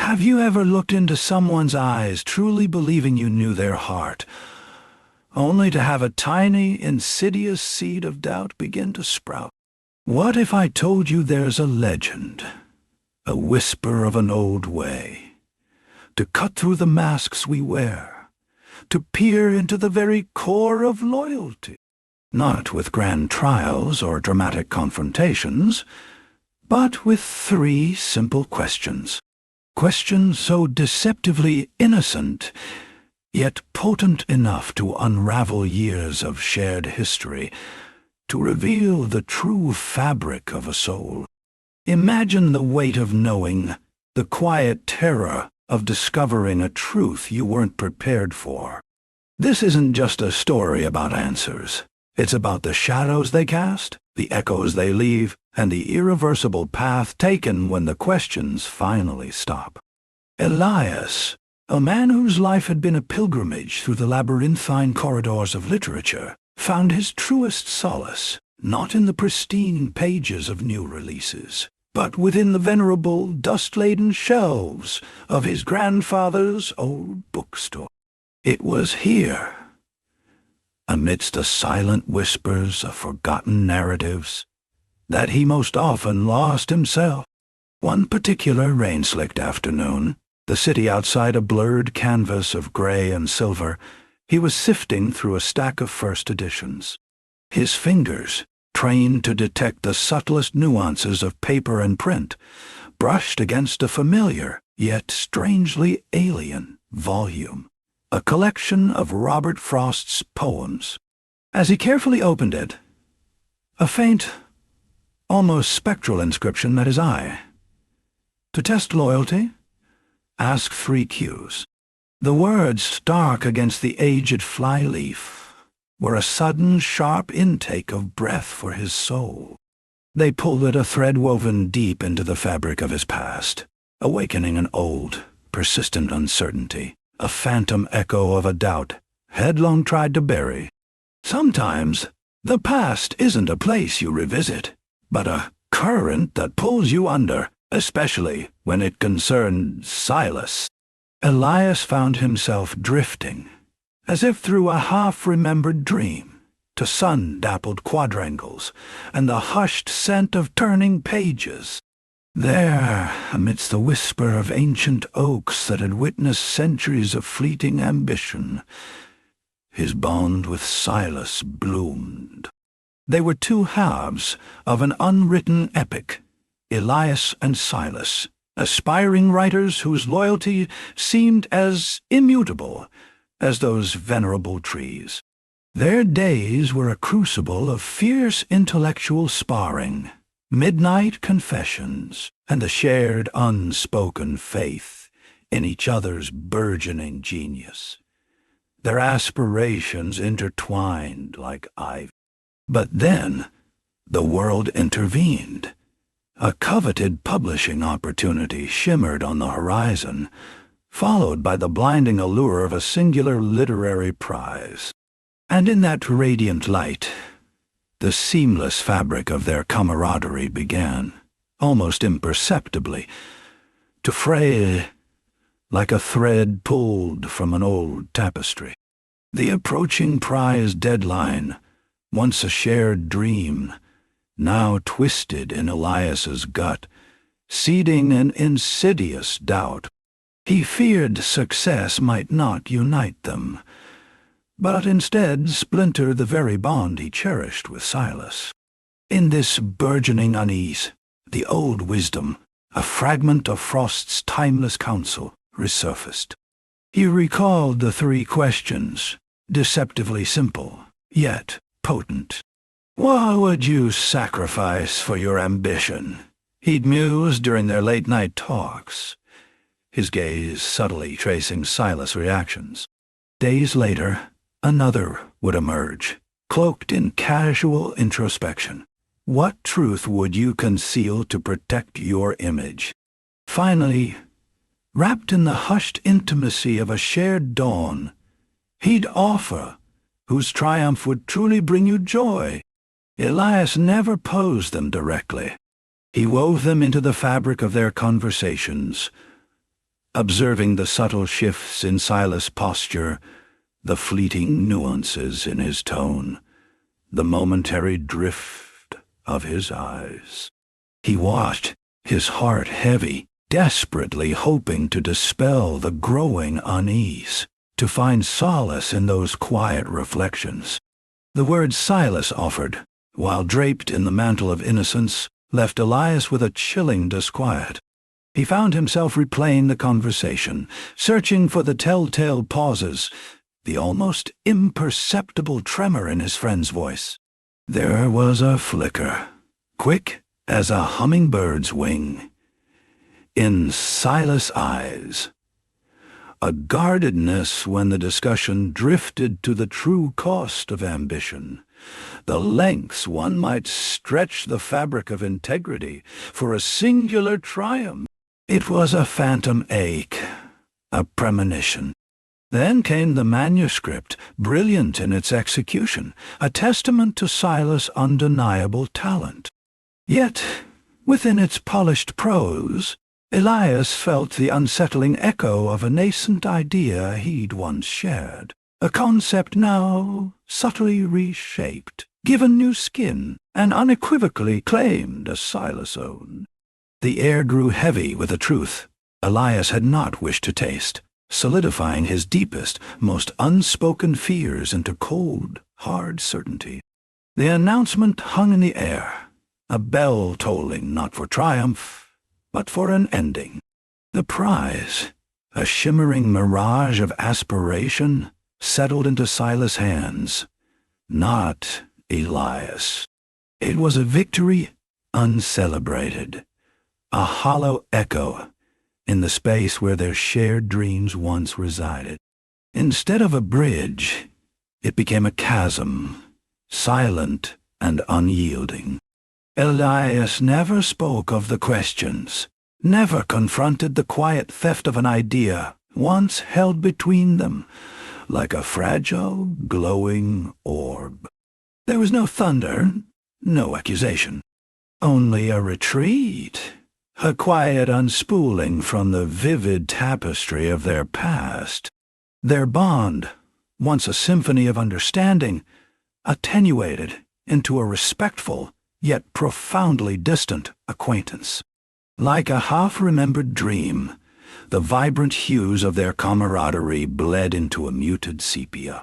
Have you ever looked into someone's eyes, truly believing you knew their heart, only to have a tiny, insidious seed of doubt begin to sprout? What if I told you there's a legend, a whisper of an old way, to cut through the masks we wear, to peer into the very core of loyalty, not with grand trials or dramatic confrontations, but with three simple questions. Questions so deceptively innocent, yet potent enough to unravel years of shared history, to reveal the true fabric of a soul. Imagine the weight of knowing, the quiet terror of discovering a truth you weren't prepared for. This isn't just a story about answers. It's about the shadows they cast, the echoes they leave, and the irreversible path taken when the questions finally stop. Elias, a man whose life had been a pilgrimage through the labyrinthine corridors of literature, found his truest solace not in the pristine pages of new releases, but within the venerable, dust-laden shelves of his grandfather's old bookstore. It was here, amidst the silent whispers of forgotten narratives, that he most often lost himself. One particular rain-slicked afternoon, the city outside a blurred canvas of gray and silver, he was sifting through a stack of first editions. His fingers, trained to detect the subtlest nuances of paper and print, brushed against a familiar, yet strangely alien, volume, a collection of Robert Frost's poems. As he carefully opened it, a faint, almost spectral inscription met his eye. To test loyalty, ask 3 cues. The words, stark against the aged flyleaf, were a sudden, sharp intake of breath for his soul. They pulled at a thread woven deep into the fabric of his past, awakening an old, persistent uncertainty, a phantom echo of a doubt headlong tried to bury. Sometimes the past isn't a place you revisit, but a current that pulls you under, especially when it concerned Silas. Elias found himself drifting, as if through a half-remembered dream, to sun-dappled quadrangles and the hushed scent of turning pages. There, amidst the whisper of ancient oaks that had witnessed centuries of fleeting ambition, his bond with Silas bloomed. They were 2 halves of an unwritten epic, Elias and Silas, aspiring writers whose loyalty seemed as immutable as those venerable trees. Their days were a crucible of fierce intellectual sparring, midnight confessions, and the shared unspoken faith in each other's burgeoning genius. Their aspirations intertwined like ivy. But then the world intervened. A coveted publishing opportunity shimmered on the horizon, followed by the blinding allure of a singular literary prize. And in that radiant light, the seamless fabric of their camaraderie began, almost imperceptibly, to fray like a thread pulled from an old tapestry. The approaching prize deadline, once a shared dream, now twisted in Elias's gut, seeding an insidious doubt. He feared success might not unite them, but instead splinter the very bond he cherished with Silas. In this burgeoning unease, the old wisdom, a fragment of Frost's timeless counsel, resurfaced. He recalled the 3 questions, deceptively simple, yet potent. What would you sacrifice for your ambition? He'd mused during their late-night talks, his gaze subtly tracing Silas' reactions. Days later, another would emerge, cloaked in casual introspection. What truth would you conceal to protect your image? Finally, wrapped in the hushed intimacy of a shared dawn, he'd offer whose triumph would truly bring you joy. Elias never posed them directly. He wove them into the fabric of their conversations, observing the subtle shifts in Silas' posture, the fleeting nuances in his tone, the momentary drift of his eyes. He watched, his heart heavy, desperately hoping to dispel the growing unease, to find solace in those quiet reflections. The words Silas offered, while draped in the mantle of innocence, left Elias with a chilling disquiet. He found himself replaying the conversation, searching for the telltale pauses, the almost imperceptible tremor in his friend's voice. There was a flicker, quick as a hummingbird's wing, in Silas' eyes, a guardedness when the discussion drifted to the true cost of ambition, the lengths one might stretch the fabric of integrity for a singular triumph. It was a phantom ache, a premonition. Then came the manuscript, brilliant in its execution, a testament to Silas' undeniable talent. Yet, within its polished prose, Elias felt the unsettling echo of a nascent idea he'd once shared, a concept now subtly reshaped, given new skin, and unequivocally claimed as Silas' own. The air grew heavy with a truth Elias had not wished to taste, solidifying his deepest, most unspoken fears into cold, hard certainty. The announcement hung in the air, a bell tolling not for triumph, but for an ending. The prize, a shimmering mirage of aspiration, settled into Silas' hands, not Elias. It was a victory uncelebrated, a hollow echo in the space where their shared dreams once resided. Instead of a bridge, it became a chasm, silent and unyielding. Elias never spoke of the questions, never confronted the quiet theft of an idea once held between them, like a fragile, glowing orb. There was no thunder, no accusation, only a retreat, a quiet unspooling from the vivid tapestry of their past. Their bond, once a symphony of understanding, attenuated into a respectful, yet profoundly distant acquaintance. Like a half-remembered dream, the vibrant hues of their camaraderie bled into a muted sepia.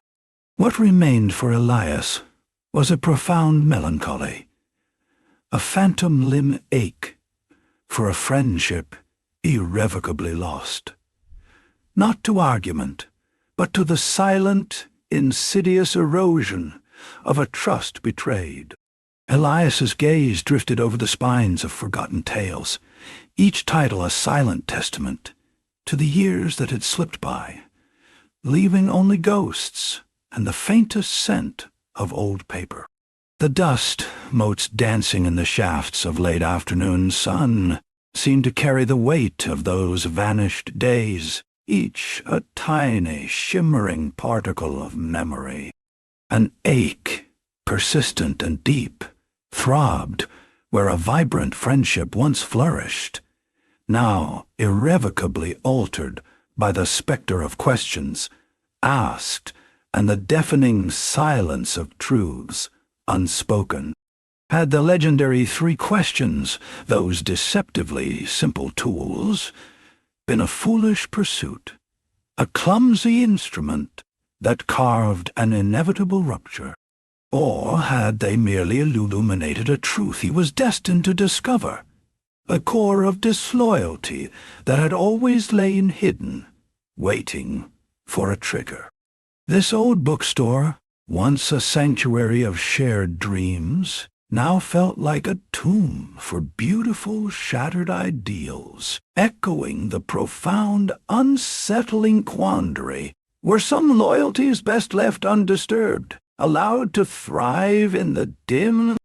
What remained for Elias was a profound melancholy, a phantom limb ache for a friendship irrevocably lost. Not to argument, but to the silent, insidious erosion of a trust betrayed. Elias's gaze drifted over the spines of forgotten tales, each title a silent testament to the years that had slipped by, leaving only ghosts and the faintest scent of old paper. The dust motes dancing in the shafts of late afternoon sun seemed to carry the weight of those vanished days, each a tiny, shimmering particle of memory. An ache, persistent and deep, throbbed where a vibrant friendship once flourished, now irrevocably altered by the specter of questions asked and the deafening silence of truths unspoken. Had the legendary 3 questions, those deceptively simple tools, been a foolish pursuit, a clumsy instrument that carved an inevitable rupture? Or had they merely illuminated a truth he was destined to discover, a core of disloyalty that had always lain hidden, waiting for a trigger? This old bookstore, once a sanctuary of shared dreams, now felt like a tomb for beautiful, shattered ideals, echoing the profound, unsettling quandary: were some loyalties best left undisturbed, allowed to thrive in the dim